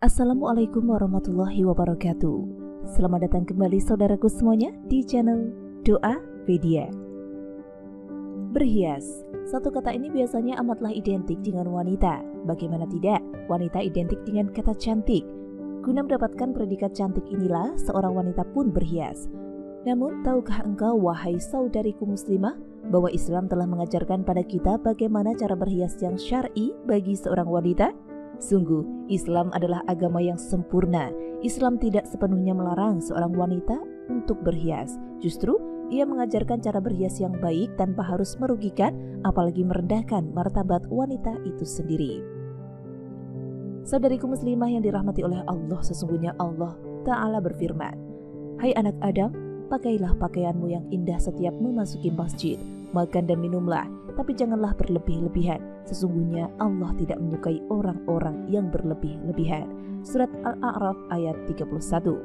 Assalamualaikum warahmatullahi wabarakatuh. Selamat datang kembali saudaraku semuanya di channel Doa Pedia. Berhias, satu kata ini biasanya amatlah identik dengan wanita. Bagaimana tidak, wanita identik dengan kata cantik. Guna mendapatkan predikat cantik inilah seorang wanita pun berhias. Namun tahukah engkau wahai saudariku muslimah bahwa Islam telah mengajarkan pada kita bagaimana cara berhias yang syar'i bagi seorang wanita? Sungguh, Islam adalah agama yang sempurna. Islam tidak sepenuhnya melarang seorang wanita untuk berhias. Justru, ia mengajarkan cara berhias yang baik tanpa harus merugikan, apalagi merendahkan martabat wanita itu sendiri. Saudariku muslimah yang dirahmati oleh Allah, sesungguhnya Allah Ta'ala berfirman, "Hai anak Adam, pakailah pakaianmu yang indah setiap memasuki masjid. Makan dan minumlah, tapi janganlah berlebih-lebihan. Sesungguhnya Allah tidak menyukai orang-orang yang berlebih-lebihan." Surat Al-A'raf ayat 31.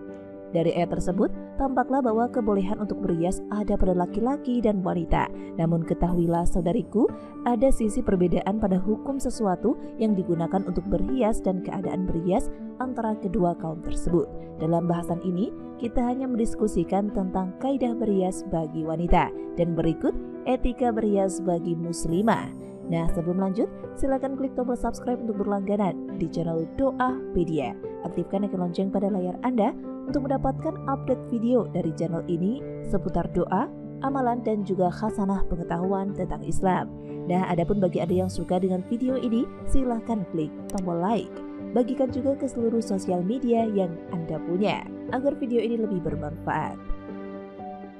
Dari ayat tersebut, tampaklah bahwa kebolehan untuk berhias ada pada laki-laki dan wanita. Namun ketahuilah saudariku, ada sisi perbedaan pada hukum sesuatu yang digunakan untuk berhias dan keadaan berhias antara kedua kaum tersebut. Dalam bahasan ini, kita hanya mendiskusikan tentang kaidah berhias bagi wanita dan berikut etika berhias bagi muslimah. Nah, sebelum lanjut, silakan klik tombol subscribe untuk berlangganan di channel Doa Pedia. Aktifkan ikon lonceng pada layar Anda untuk mendapatkan update video dari channel ini seputar doa, amalan, dan juga khasanah pengetahuan tentang Islam. Nah, adapun bagi Anda yang suka dengan video ini, silahkan klik tombol like. Bagikan juga ke seluruh sosial media yang Anda punya, agar video ini lebih bermanfaat.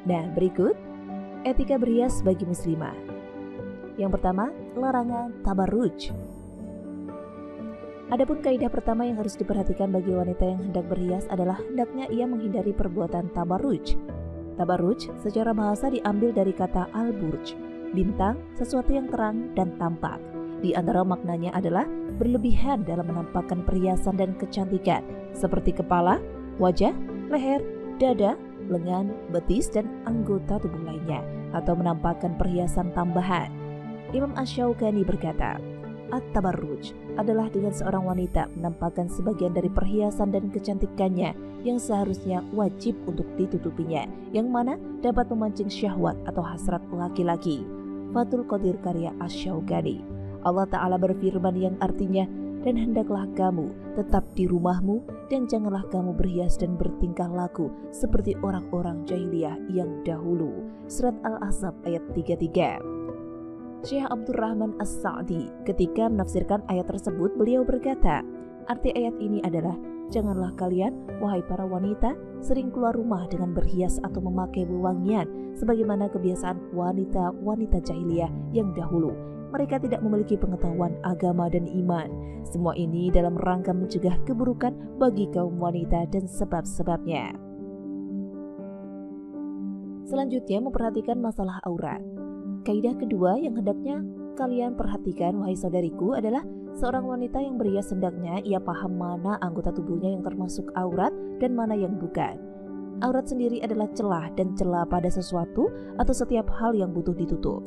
Nah, berikut etika berhias bagi muslimah. Yang pertama, larangan tabarruj. Adapun kaidah pertama yang harus diperhatikan bagi wanita yang hendak berhias adalah hendaknya ia menghindari perbuatan tabarruj. Tabarruj secara bahasa diambil dari kata al-burj, bintang, sesuatu yang terang dan tampak. Di antara maknanya adalah berlebihan dalam menampakkan perhiasan dan kecantikan seperti kepala, wajah, leher, dada, lengan, betis, dan anggota tubuh lainnya, atau menampakkan perhiasan tambahan. Imam Asy-Syaukani berkata, at-tabarruj adalah dengan seorang wanita menampakkan sebagian dari perhiasan dan kecantikannya yang seharusnya wajib untuk ditutupinya, yang mana dapat memancing syahwat atau hasrat laki-laki. Fathul Qadir karya Asy-Syaukani. Allah Ta'ala berfirman yang artinya, "Dan hendaklah kamu tetap di rumahmu dan janganlah kamu berhias dan bertingkah laku seperti orang-orang jahiliyah yang dahulu." Surat Al-Ahzab ayat 33. Syekh Abdurrahman As-Sa'di ketika menafsirkan ayat tersebut, beliau berkata, arti ayat ini adalah, janganlah kalian, wahai para wanita, sering keluar rumah dengan berhias atau memakai wewangian sebagaimana kebiasaan wanita-wanita jahiliyah yang dahulu. Mereka tidak memiliki pengetahuan agama dan iman. Semua ini dalam rangka mencegah keburukan bagi kaum wanita dan sebab-sebabnya. Selanjutnya, memperhatikan masalah aurat. Kaidah kedua yang hendaknya kalian perhatikan, wahai saudariku, adalah seorang wanita yang berhias hendaknya ia paham mana anggota tubuhnya yang termasuk aurat dan mana yang bukan. Aurat sendiri adalah celah dan celah pada sesuatu atau setiap hal yang butuh ditutup,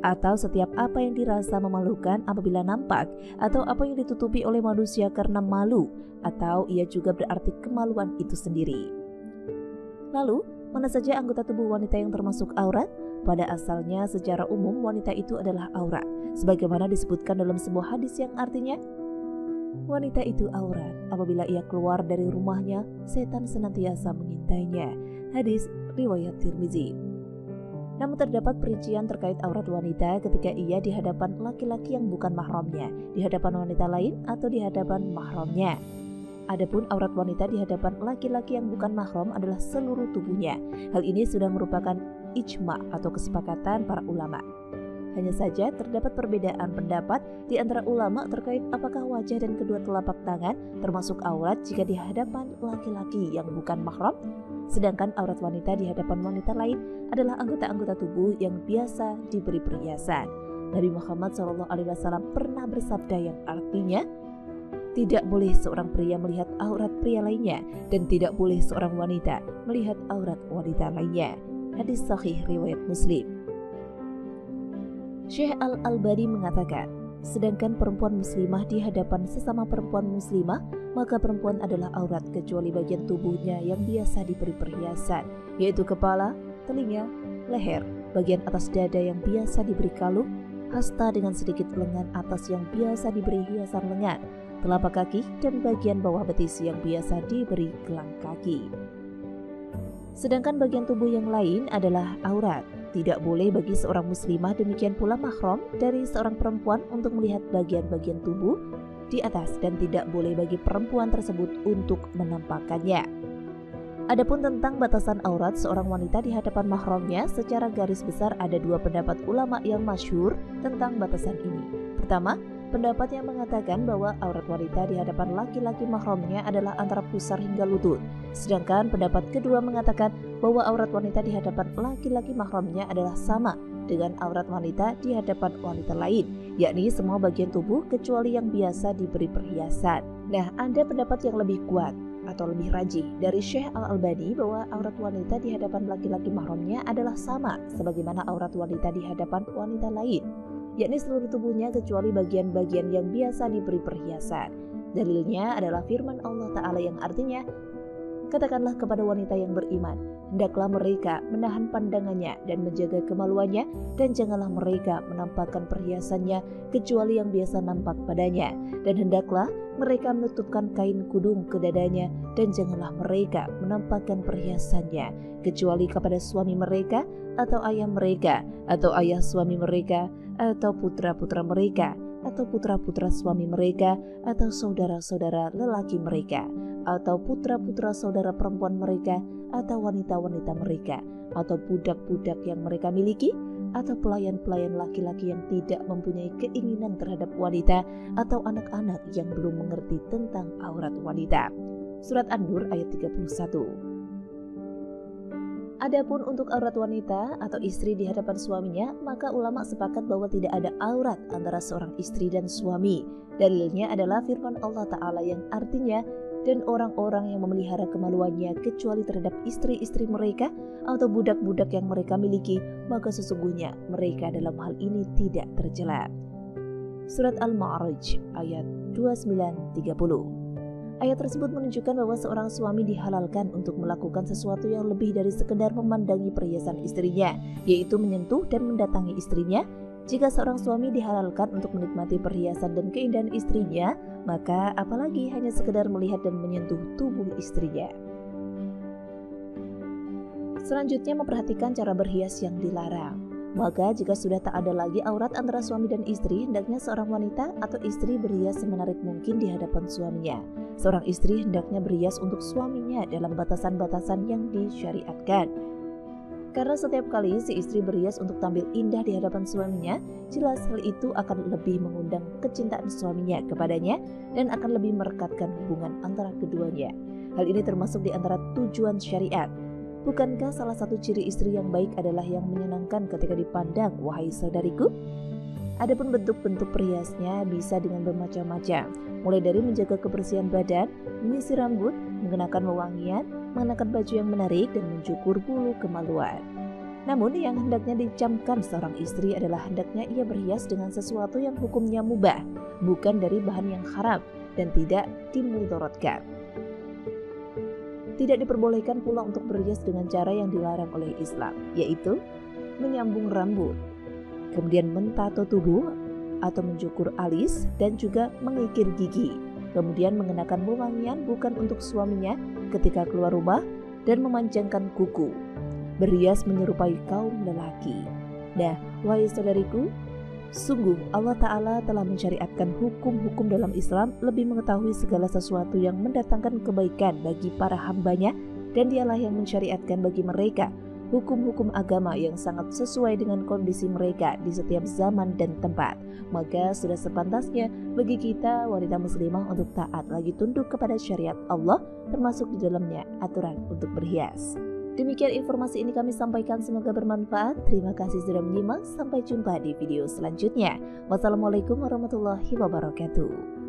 atau setiap apa yang dirasa memalukan apabila nampak, atau apa yang ditutupi oleh manusia karena malu, atau ia juga berarti kemaluan itu sendiri. Lalu, mana saja anggota tubuh wanita yang termasuk aurat? Pada asalnya secara umum wanita itu adalah aurat, sebagaimana disebutkan dalam sebuah hadis yang artinya, wanita itu aurat apabila ia keluar dari rumahnya, setan senantiasa mengintainya. Hadis riwayat Tirmizi. Namun terdapat perincian terkait aurat wanita ketika ia di hadapan laki-laki yang bukan mahramnya, di hadapan wanita lain, atau di hadapan mahramnya. Adapun aurat wanita di hadapan laki-laki yang bukan mahram adalah seluruh tubuhnya. Hal ini sudah merupakan ijma' atau kesepakatan para ulama. Hanya saja terdapat perbedaan pendapat di antara ulama terkait apakah wajah dan kedua telapak tangan termasuk aurat jika di hadapan laki-laki yang bukan mahram, sedangkan aurat wanita di hadapan wanita lain adalah anggota-anggota tubuh yang biasa diberi perhiasan. Nabi Muhammad SAW pernah bersabda yang artinya, tidak boleh seorang pria melihat aurat pria lainnya dan tidak boleh seorang wanita melihat aurat wanita lainnya. Hadis sahih riwayat Muslim. Syekh Al-Albani mengatakan, Sedangkan perempuan muslimah di hadapan sesama perempuan muslimah, maka perempuan adalah aurat kecuali bagian tubuhnya yang biasa diberi perhiasan, yaitu kepala, telinga, leher, bagian atas dada yang biasa diberi kalung, hasta dengan sedikit lengan atas yang biasa diberi hiasan lengan, telapak kaki, dan bagian bawah betis yang biasa diberi gelang kaki. Sedangkan bagian tubuh yang lain adalah aurat. Tidak boleh bagi seorang muslimah, demikian pula mahram dari seorang perempuan untuk melihat bagian-bagian tubuh di atas, dan tidak boleh bagi perempuan tersebut untuk menampakkannya. Adapun tentang batasan aurat seorang wanita di hadapan mahramnya, secara garis besar ada dua pendapat ulama yang masyhur tentang batasan ini. Pertama, pendapat yang mengatakan bahwa aurat wanita di hadapan laki-laki mahramnya adalah antara pusar hingga lutut. Sedangkan pendapat kedua mengatakan bahwa aurat wanita di hadapan laki-laki mahramnya adalah sama dengan aurat wanita di hadapan wanita lain, yakni semua bagian tubuh kecuali yang biasa diberi perhiasan. Nah, ada pendapat yang lebih kuat atau lebih rajih dari Syekh Al-Albani bahwa aurat wanita di hadapan laki-laki mahramnya adalah sama sebagaimana aurat wanita di hadapan wanita lain, yakni seluruh tubuhnya kecuali bagian-bagian yang biasa diberi perhiasan. Dalilnya adalah firman Allah Ta'ala yang artinya, katakanlah kepada wanita yang beriman, hendaklah mereka menahan pandangannya dan menjaga kemaluannya, dan janganlah mereka menampakkan perhiasannya kecuali yang biasa nampak padanya, dan hendaklah mereka menutupkan kain kudung ke dadanya, dan janganlah mereka menampakkan perhiasannya kecuali kepada suami mereka, atau ayah mereka, atau ayah suami mereka, atau putra-putra mereka, atau putra-putra suami mereka, atau saudara-saudara lelaki mereka, atau putra-putra saudara perempuan mereka, atau wanita-wanita mereka, atau budak-budak yang mereka miliki, atau pelayan-pelayan laki-laki yang tidak mempunyai keinginan terhadap wanita, atau anak-anak yang belum mengerti tentang aurat wanita. Surat An-Nur ayat 31. Adapun untuk aurat wanita atau istri di hadapan suaminya, maka ulama sepakat bahwa tidak ada aurat antara seorang istri dan suami. Dalilnya adalah firman Allah Ta'ala yang artinya, dan orang-orang yang memelihara kemaluannya kecuali terhadap istri-istri mereka atau budak-budak yang mereka miliki, maka sesungguhnya mereka dalam hal ini tidak tercela. Surat Al-Ma'arij ayat 29-30. Ayat tersebut menunjukkan bahwa seorang suami dihalalkan untuk melakukan sesuatu yang lebih dari sekedar memandangi perhiasan istrinya, yaitu menyentuh dan mendatangi istrinya. Jika seorang suami dihalalkan untuk menikmati perhiasan dan keindahan istrinya, maka apalagi hanya sekedar melihat dan menyentuh tubuh istrinya. Selanjutnya, memperhatikan cara berhias yang dilarang. Maka jika sudah tak ada lagi aurat antara suami dan istri, hendaknya seorang wanita atau istri berhias semenarik mungkin di hadapan suaminya. Seorang istri hendaknya berhias untuk suaminya dalam batasan-batasan yang disyariatkan. Karena setiap kali si istri berhias untuk tampil indah di hadapan suaminya, jelas hal itu akan lebih mengundang kecintaan suaminya kepadanya dan akan lebih merekatkan hubungan antara keduanya. Hal ini termasuk di antara tujuan syariat. Bukankah salah satu ciri istri yang baik adalah yang menyenangkan ketika dipandang, wahai saudariku? Adapun bentuk-bentuk perhiasnya bisa dengan bermacam-macam, mulai dari menjaga kebersihan badan, menyisir rambut, mengenakan wewangian, mengenakan baju yang menarik, dan mencukur bulu kemaluan. Namun yang hendaknya dicamkan seorang istri adalah hendaknya ia berhias dengan sesuatu yang hukumnya mubah, bukan dari bahan yang haram dan tidak dimudorotkan. Tidak diperbolehkan pula untuk berhias dengan cara yang dilarang oleh Islam, yaitu menyambung rambut, kemudian mentato tubuh atau mencukur alis, dan juga mengikir gigi, kemudian mengenakan wewangian bukan untuk suaminya ketika keluar rumah, dan memanjangkan kuku. Berhias menyerupai kaum lelaki. Nah, wahai saudariku, sungguh Allah Ta'ala telah mensyariatkan hukum-hukum dalam Islam, lebih mengetahui segala sesuatu yang mendatangkan kebaikan bagi para hambanya, dan dialah yang mensyariatkan bagi mereka hukum-hukum agama yang sangat sesuai dengan kondisi mereka di setiap zaman dan tempat. Maka sudah sepantasnya bagi kita wanita muslimah untuk taat lagi tunduk kepada syariat Allah, termasuk di dalamnya aturan untuk berhias. Demikian informasi ini kami sampaikan, semoga bermanfaat. Terima kasih sudah menyimak, sampai jumpa di video selanjutnya. Wassalamualaikum warahmatullahi wabarakatuh.